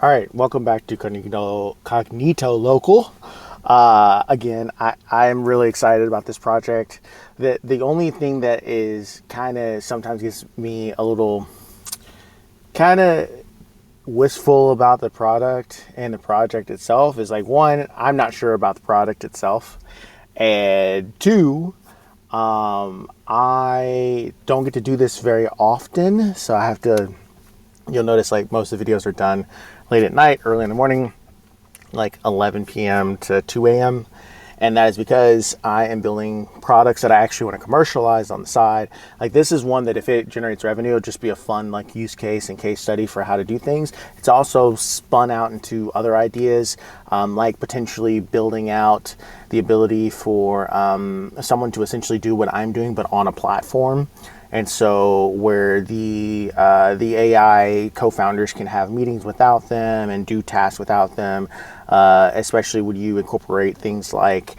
All right, welcome back to Cognito Local. Again, I'm really excited about this project. The only thing that is kind of sometimes gets me a little kind of wistful about the product and the project itself is like, one, I'm not sure about the product itself, and two, I don't get to do this very often, so I have to. You'll notice like most of the videos are done late at night, early in the morning, like 11 p.m. to 2 a.m. And that is because I am building products that I actually want to commercialize on the side. Like this is one that if it generates revenue, it'll just be a fun like use case and case study for how to do things. It's also spun out into other ideas, like potentially building out the ability for someone to essentially do what I'm doing, but on a platform. And so where the AI co-founders can have meetings without them and do tasks without them, especially when you incorporate things like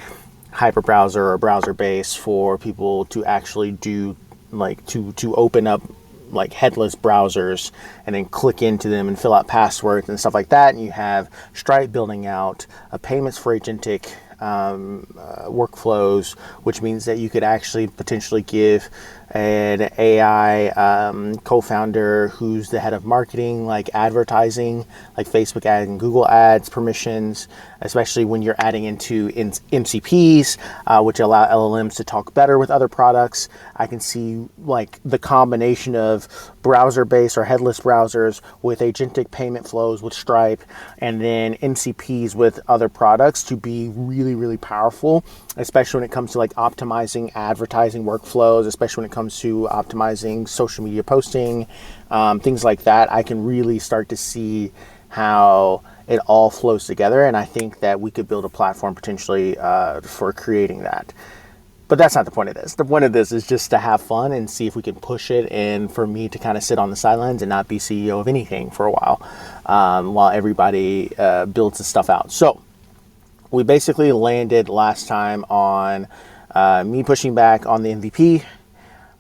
hyperbrowser or browser base for people to actually do like to open up like headless browsers and then click into them and fill out passwords and stuff like that. And you have Stripe building out payments for agentic workflows, which means that you could actually potentially give an AI co-founder who's the head of marketing, like advertising, like Facebook ads and Google ads permissions, especially when you're adding into MCPs, which allow LLMs to talk better with other products. I can see like the combination of browser-based or headless browsers with agentic payment flows with Stripe, and then MCPs with other products to be really, really powerful, especially when it comes to like optimizing advertising workflows, especially when it comes to optimizing social media posting, things like that. I can really start to see how it all flows together, and I think that we could build a platform potentially for creating that. But that's not the point of this. The point of this is just to have fun and see if we can push it, and for me to kind of sit on the sidelines and not be CEO of anything for a while everybody builds the stuff out. So we basically landed last time on me pushing back on the MVP,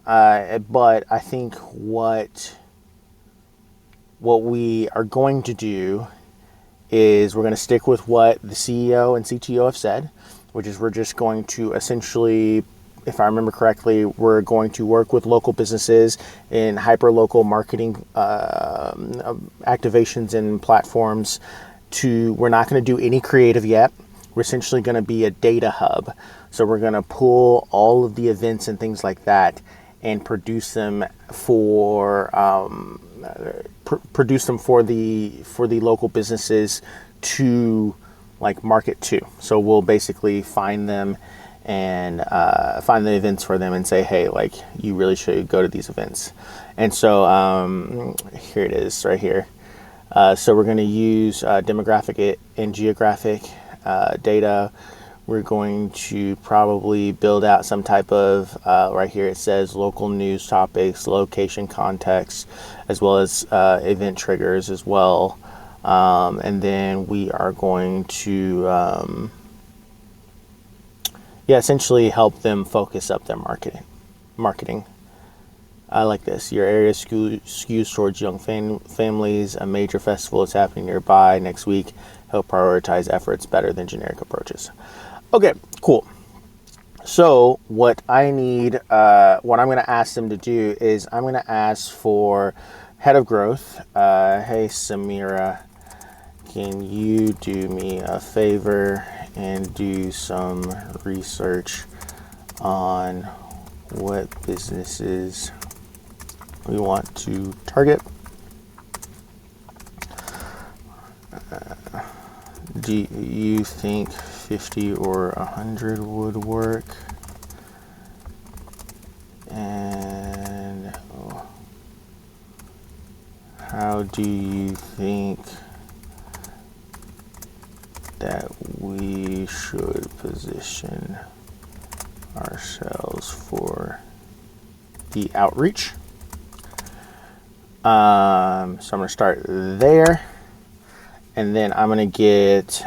but I think what we are going to do is we're going to stick with what the CEO and CTO have said, which is we're just going to essentially, if I remember correctly, we're going to work with local businesses in hyper-local marketing activations and platforms. We're not going to do any creative yet. We're essentially going to be a data hub. So we're going to pull all of the events and things like that and produce them for the local businesses to like market to. So we'll basically find them and find the events for them and say, hey, like you really should go to these events. And so here it is right here. So we're going to use demographic and geographic data. We're going to probably build out some type of, right here it says local news topics, location context, as well as event triggers as well. And then we are going to, essentially help them focus up their marketing. I like this. Your area skews towards young families. A major festival is happening nearby next week. Help prioritize efforts better than generic approaches. Okay, cool. So what I need, what I'm going to ask them to do is I'm going to ask for head of growth. Hey, Samira, can you do me a favor and do some research on what businesses we want to target? Do you think 50 or 100 would work? And how do you think that we should position ourselves for the outreach? So I'm going to start there. And then I'm going to get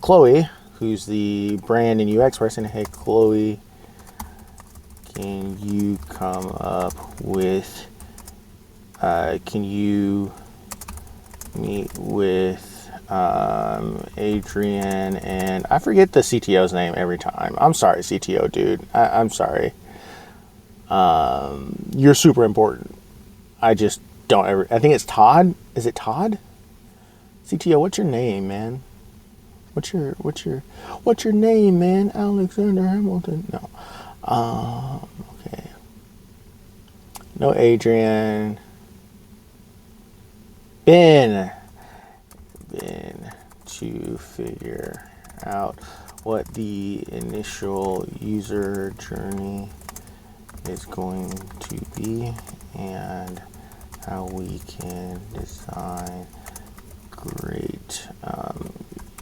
Chloe, who's the brand and UX person. Hey, Chloe, can you come up with, can you meet with Adrian, and I forget the CTO's name every time. I'm sorry, CTO dude. I'm sorry. You're super important. I just don't ever. I think it's Todd. Is it Todd? CTO, what's your name, man? What's your name, man? Alexander Hamilton. No. Okay. No, Adrian. Ben to figure out what the initial user journey is going to be and how we can design great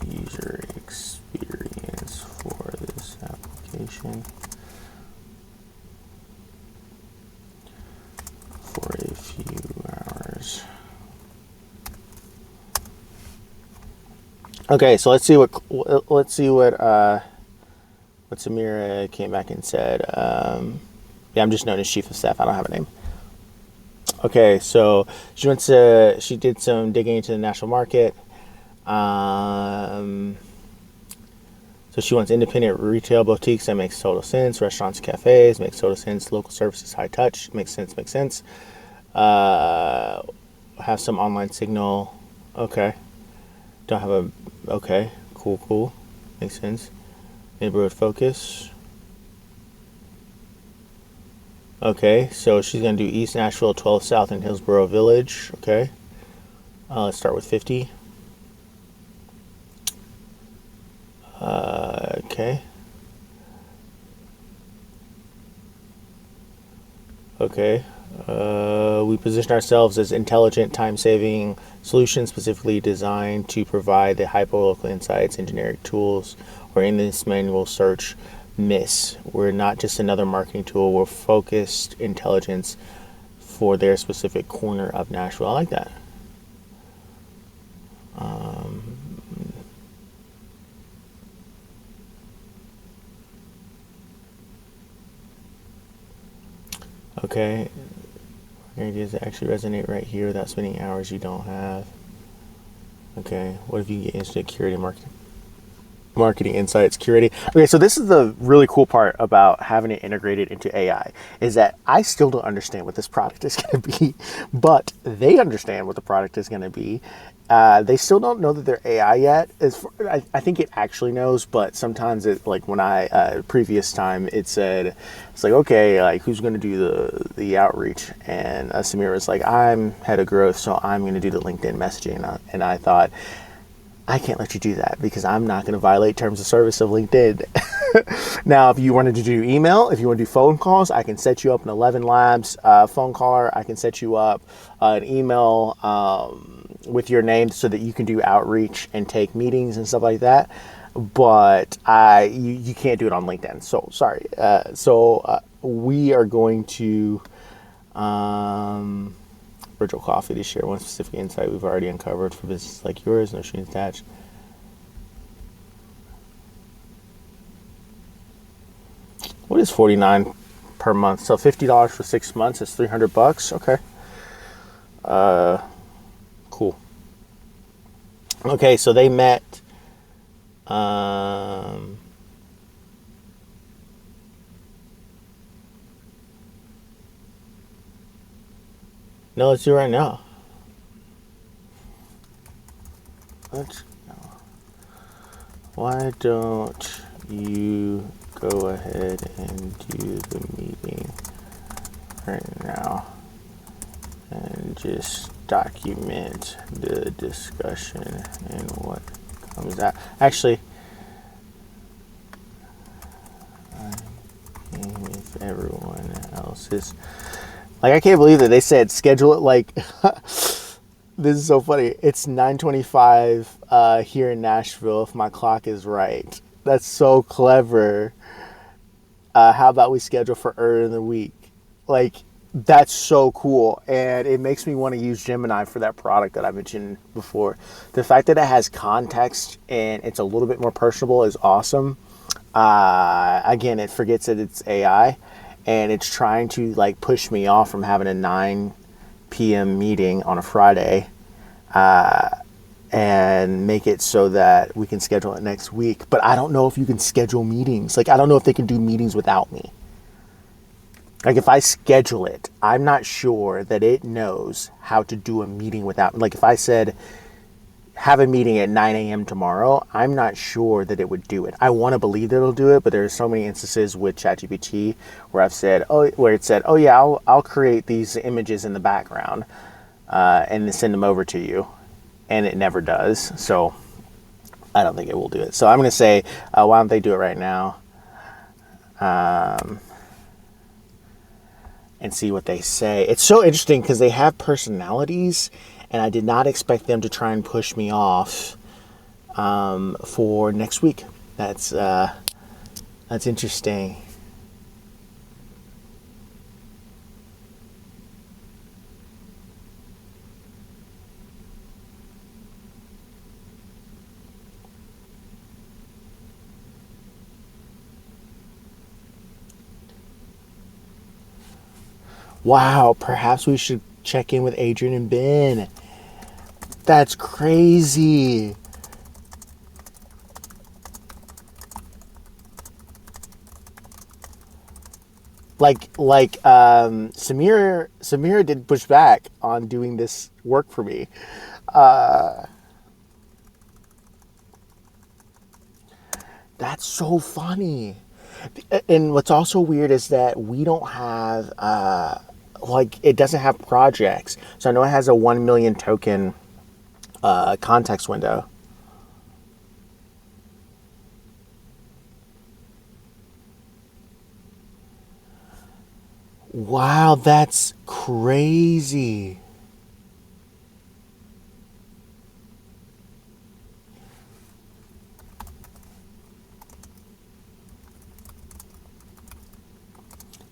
user experience for this application for a few hours. Okay, so let's see what Samira came back and said. Yeah, I'm just known as chief of staff. I don't have a name. Okay, so she did some digging into the national market. So she wants independent retail boutiques. That makes total sense. Restaurants, cafes, makes total sense. Local services, high touch, makes sense. Have some online signal. Okay. Don't have a, okay, cool. Makes sense. Neighborhood focus. Okay, so she's going to do East Nashville, 12 South, and Hillsborough Village. Okay. Let's start with 50. Okay. Okay. We position ourselves as intelligent, time-saving solutions specifically designed to provide the hyperlocal insights and generic tools or in this manual search miss. We're not just another marketing tool. We're focused intelligence for their specific corner of Nashville. I like that. Okay. Ideas that actually resonate right here without spending hours you don't have. Okay. What if you get instant curated marketing insights curating? Okay, so this is the really cool part about having it integrated into AI is that I still don't understand what this product is going to be, but they understand what the product is going to be. They still don't know that they're AI yet. I think it actually knows, but sometimes it, like when previous time it said, it's like, okay, like who's going to do the outreach? And Samir was like, I'm head of growth, so I'm going to do the LinkedIn messaging. And I thought, I can't let you do that because I'm not going to violate terms of service of LinkedIn. Now, if you wanted to do email, if you want to do phone calls, I can set you up an 11 Labs phone caller. I can set you up an email with your name so that you can do outreach and take meetings and stuff like that. But you can't do it on LinkedIn. So sorry. We are going to virtual coffee to share one specific insight we've already uncovered for businesses like yours. No strings attached. What is $49 per month? So $50 for 6 months is $300. Okay. Cool. Okay, so they met. No, let's do it right now. Why don't you go ahead and do the meeting right now and just document the discussion and what comes out. Actually, if everyone else is like, I can't believe that they said schedule it like this is so funny. It's 9:25 here in Nashville if my clock is right. That's so clever. How about we schedule for earlier in the week? Like, that's so cool. And it makes me want to use Gemini for that product that I mentioned before. The fact that it has context and it's a little bit more personable is awesome. Again, it forgets that it's AI. And it's trying to like push me off from having a 9 p.m. meeting on a Friday. And and make it so that we can schedule it next week. But I don't know if you can schedule meetings. Like, I don't know if they can do meetings without me. Like, if I schedule it, I'm not sure that it knows how to do a meeting without, like, if I said, have a meeting at 9 a.m. tomorrow, I'm not sure that it would do it. I want to believe that it'll do it, but there's so many instances with ChatGPT where I've said, where it said, oh yeah, I'll create these images in the background and send them over to you. And it never does. So I don't think it will do it. So I'm going to say, why don't they do it right now? And see what they say. It's so interesting because they have personalities, and I did not expect them to try and push me off for next week. That's interesting. Wow, perhaps we should check in with Adrian and Ben. That's crazy. Samira did push back on doing this work for me. That's so funny. And what's also weird is that we don't have it doesn't have projects. So I know it has a 1 million token context window. Wow, that's crazy.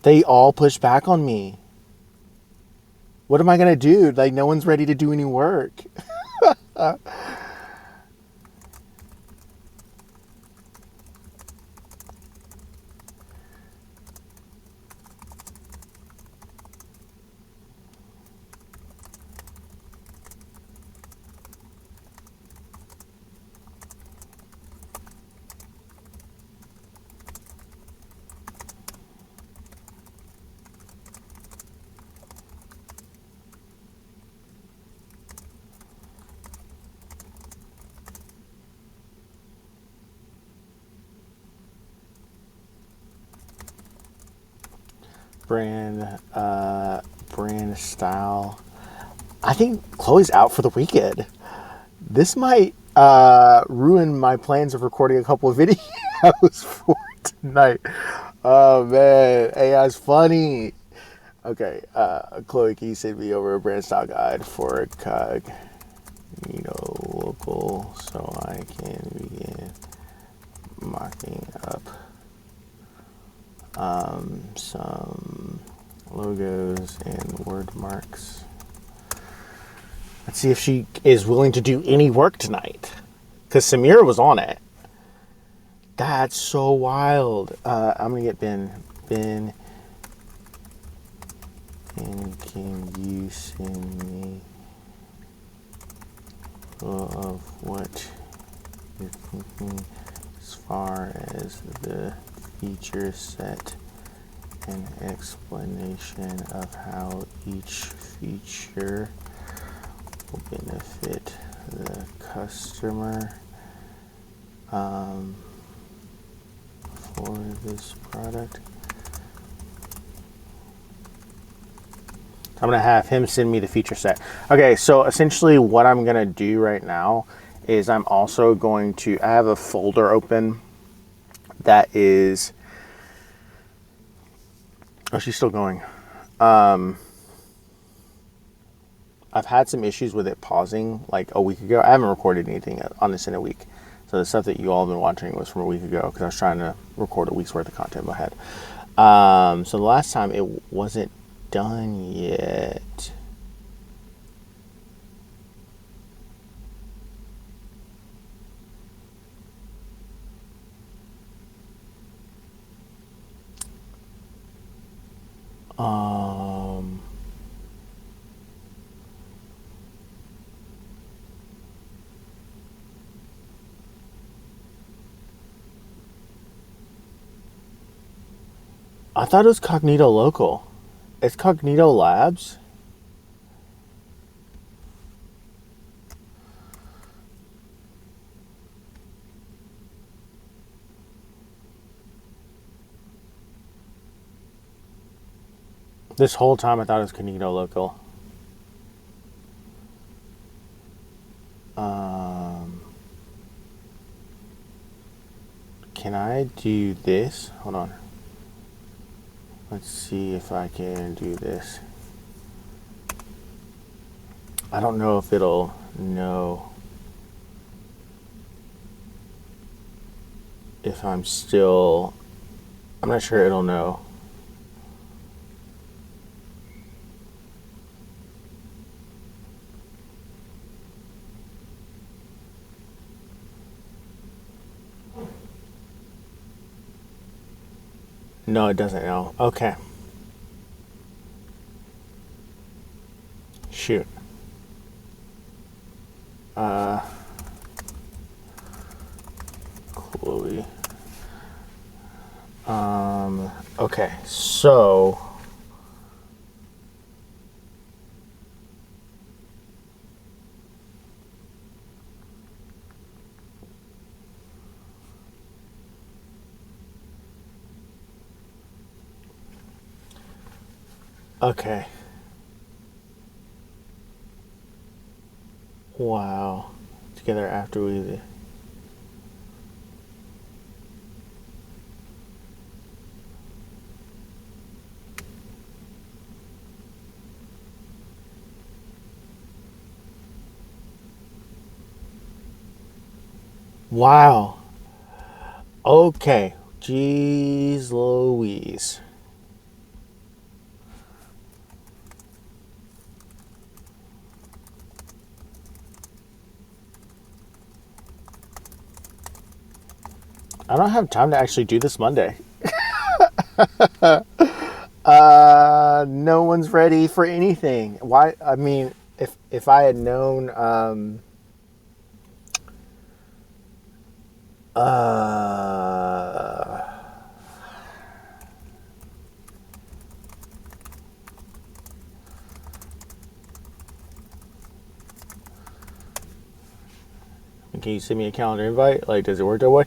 They all push back on me. What am I gonna do? Like, no one's ready to do any work. Brand style. I think Chloe's out for the weekend. This might ruin my plans of recording a couple of videos for tonight. Oh man, AI's funny. Okay, Chloe, can you send me over a brand style guide for Cognito Local so I can begin mocking up some logos and word marks. Let's see if she is willing to do any work tonight. Because Samira was on it. That's so wild. I'm going to get Ben. Ben, and can you send me of what you're thinking as far as the feature set and explanation of how each feature will benefit the customer for this product. I'm going to have him send me the feature set. Okay, so essentially what I'm going to do right now is I'm also going to, I have a folder open that is, oh, she's still going. I've had some issues with it pausing like a week ago. I haven't recorded anything on this in a week. So the stuff that you all have been watching was from a week ago because I was trying to record a week's worth of content in my head. So the last time it wasn't done yet. I thought it was Cognito Local. It's Cognito Labs. This whole time I thought it was Cognito Local. Can I do this? Hold on. Let's see if I can do this. I don't know if it'll know if I'm still... I'm not sure it'll know. No, it doesn't know. Okay. Shoot. Chloe. Okay, so... Okay. Wow. Together after we... Wow. Okay. Jeez Louise. I don't have time to actually do this Monday. No one's ready for anything. Why? I mean, if I had known, can you send me a calendar invite? Like, does it work that way?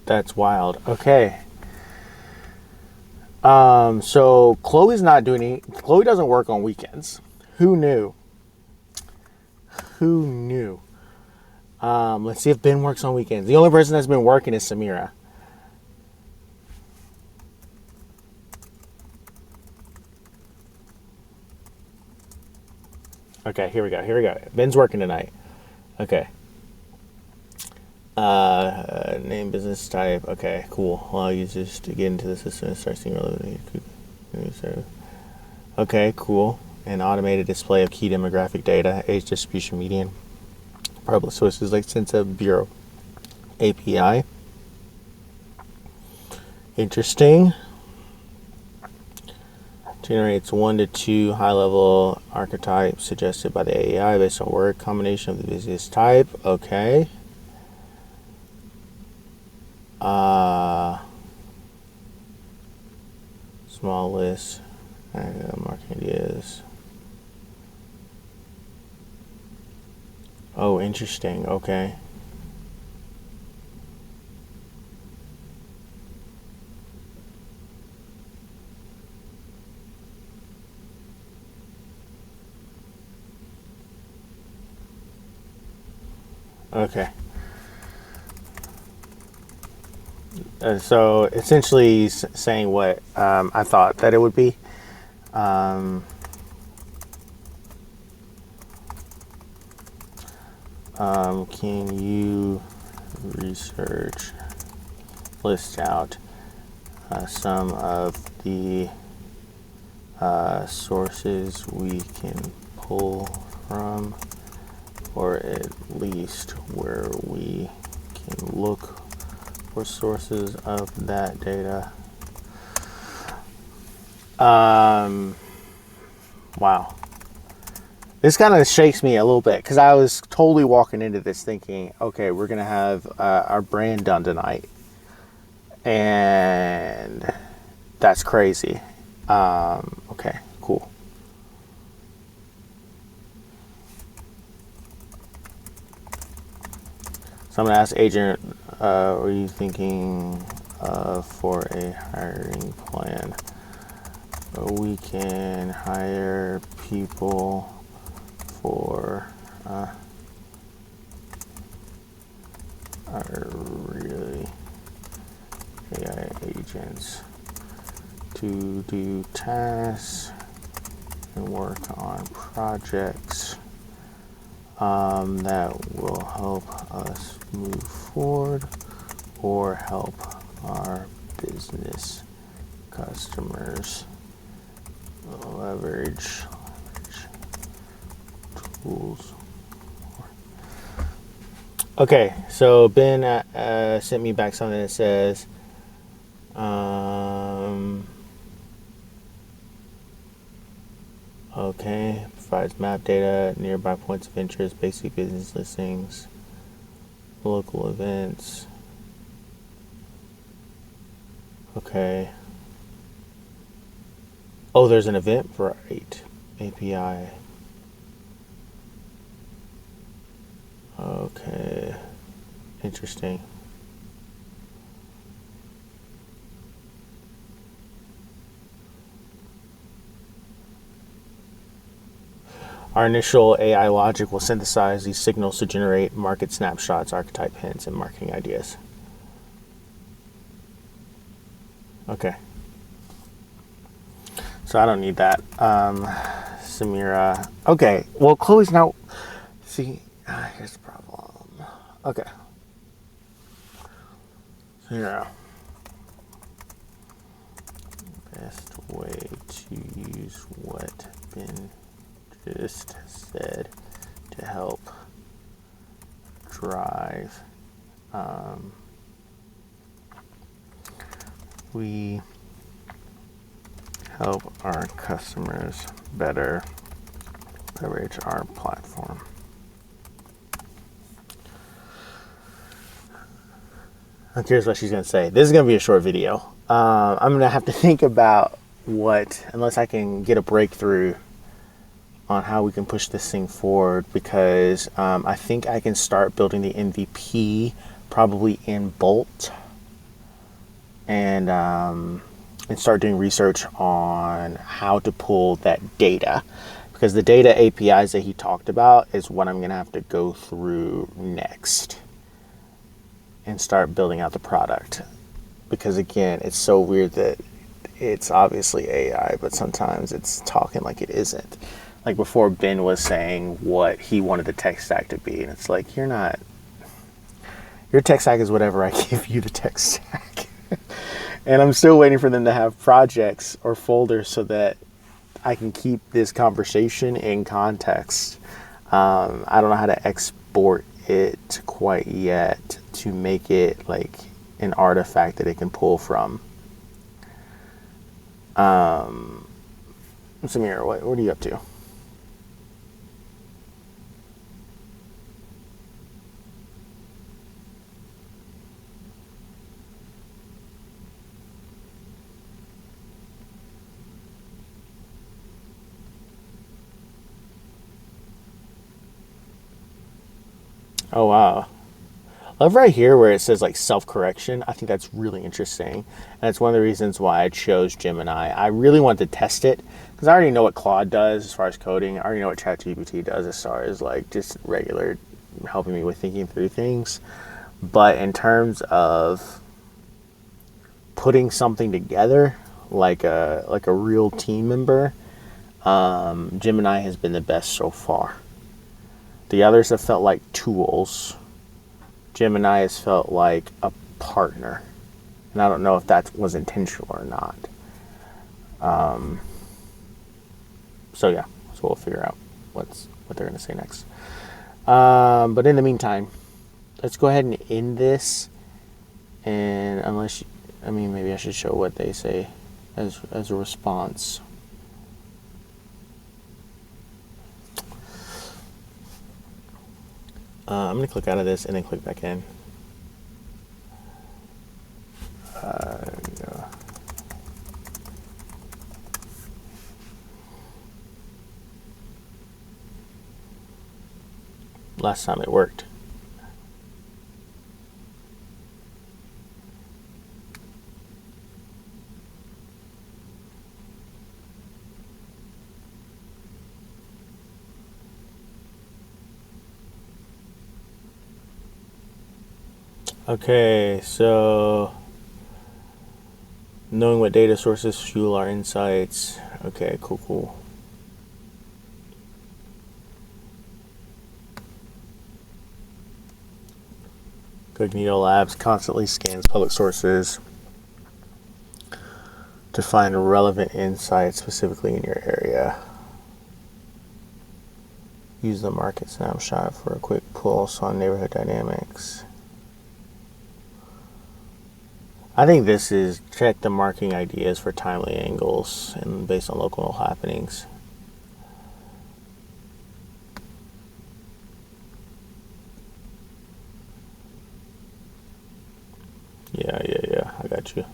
That's wild. Okay. So Chloe's not doing any. Chloe doesn't work on weekends. Who knew? Who knew? Let's see if Ben works on weekends. The only person that's been working is Samira. Okay, here we go. Here we go. Ben's working tonight. Okay. Name, business type. Okay, cool. Well, I'll use this to get into the system and start seeing relevant. Okay, cool. An automated display of key demographic data, age distribution median, public sources like Census Bureau API. Interesting. Generates 1 to 2 high-level archetypes suggested by the AI based on word combination of the busiest type. Okay. Small list. Marketing ideas. Oh, interesting. Okay. Okay. So essentially saying what I thought that it would be. Can you research, list out some of the sources we can pull from, or at least where we can look for sources of that data. Wow. This kind of shakes me a little bit because I was totally walking into this thinking, okay, we're going to have our brand done tonight. And that's crazy. Okay, cool. So I'm going to ask agent, what are you thinking for a hiring plan? We can hire people for are really AI agents to do tasks and work on projects that will help us move forward or help our business customers leverage tools. Okay, so Ben sent me back something that says, okay, provides map data, nearby points of interest, basic business listings, local events. Okay. Oh, there's an Eventbrite API. Okay. Interesting. Our initial AI logic will synthesize these signals to generate market snapshots, archetype hints, and marketing ideas. Okay. So I don't need that. Samira. Okay. Well, Chloe's now. See, here's the problem. Okay. Samira. Best way to use what Ben just said to help drive. We help our customers better leverage our platform. I'm curious what she's going to say. This is going to be a short video. I'm going to have to think about unless I can get a breakthrough on how we can push this thing forward, because I think I can start building the MVP probably in Bolt and start doing research on how to pull that data, because the data APIs that he talked about is what I'm going to have to go through next and start building out the product. Because again, it's so weird that it's obviously AI, but sometimes it's talking like it isn't. Like before, Ben was saying what he wanted the tech stack to be, and it's like, you're not. Your tech stack is whatever I give you the tech stack. And I'm still waiting for them to have projects or folders so that I can keep this conversation in context. I don't know how to export it quite yet to make it like an artifact that it can pull from. Samir, what are you up to? Oh, wow. Love right here where it says like self-correction. I think that's really interesting. And that's one of the reasons why I chose Gemini. I really wanted to test it because I already know what Claude does as far as coding. I already know what ChatGPT does as far as like just regular helping me with thinking through things. But in terms of putting something together like a real team member, Gemini has been the best so far. The others have felt like tools. Gemini has felt like a partner. And I don't know if that was intentional or not. So yeah, so we'll figure out what they're going to say next. But in the meantime, let's go ahead and end this. And maybe I should show what they say as a response. I'm going to click out of this and then click back in. Yeah. Last time it worked. Okay, so knowing what data sources fuel our insights. Okay, cool. Cognito Labs constantly scans public sources to find relevant insights specifically in your area. Use the market snapshot for a quick pulse on neighborhood dynamics. I think this is check the marketing ideas for timely angles and based on local happenings. Yeah, I got you.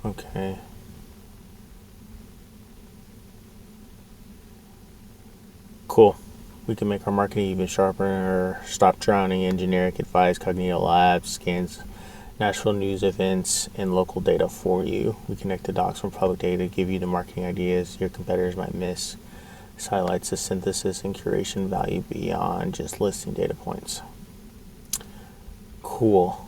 Okay. Cool. We can make our marketing even sharper or stop drowning in generic advice. Cognito Labs scans national news events and local data for you. We connect the dots from public data to give you the marketing ideas your competitors might miss. This highlights the synthesis and curation value beyond just listing data points. Cool.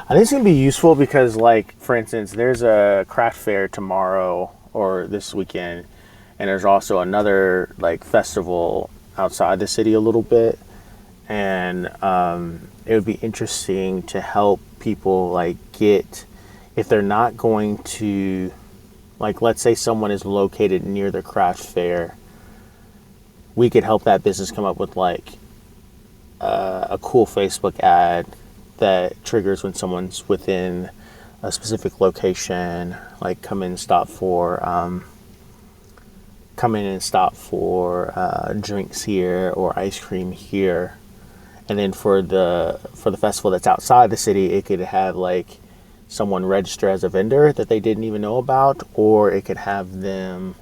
I think it's going to be useful because, like, for instance, there's a craft fair tomorrow or this weekend, and there's also another, like, festival outside the city a little bit. And it would be interesting to help people, like, get, if they're not going to, like, let's say someone is located near the craft fair, we could help that business come up with, like, a cool Facebook ad that triggers when someone's within a specific location, like come in and stop for drinks here or ice cream here. And then for the festival that's outside the city, it could have like someone register as a vendor that they didn't even know about, or it could have them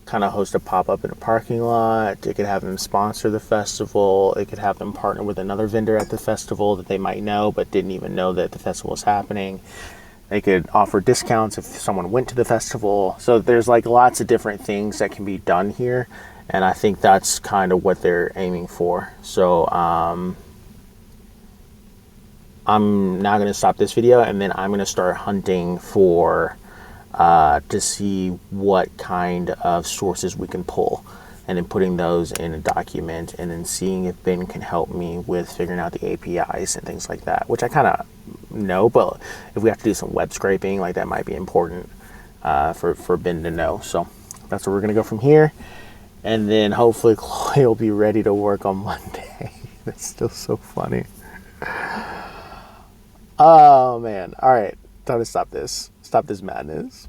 kind of host a pop-up in a parking lot. It could have them sponsor the festival. It could have them partner with another vendor at the festival that they might know but didn't even know that the festival was happening. They could offer discounts if someone went to the festival. So there's like lots of different things that can be done here, and I think that's kind of what they're aiming for. So I'm now going to stop this video, and then I'm going to start hunting for to see what kind of sources we can pull, and then putting those in a document, and then seeing if Ben can help me with figuring out the APIs and things like that, which I kind of know, but if we have to do some web scraping, like that might be important for Ben to know. So that's where we're going to go from here, and then hopefully Chloe will be ready to work on Monday. That's still so funny. Oh man. All right, time to stop this madness.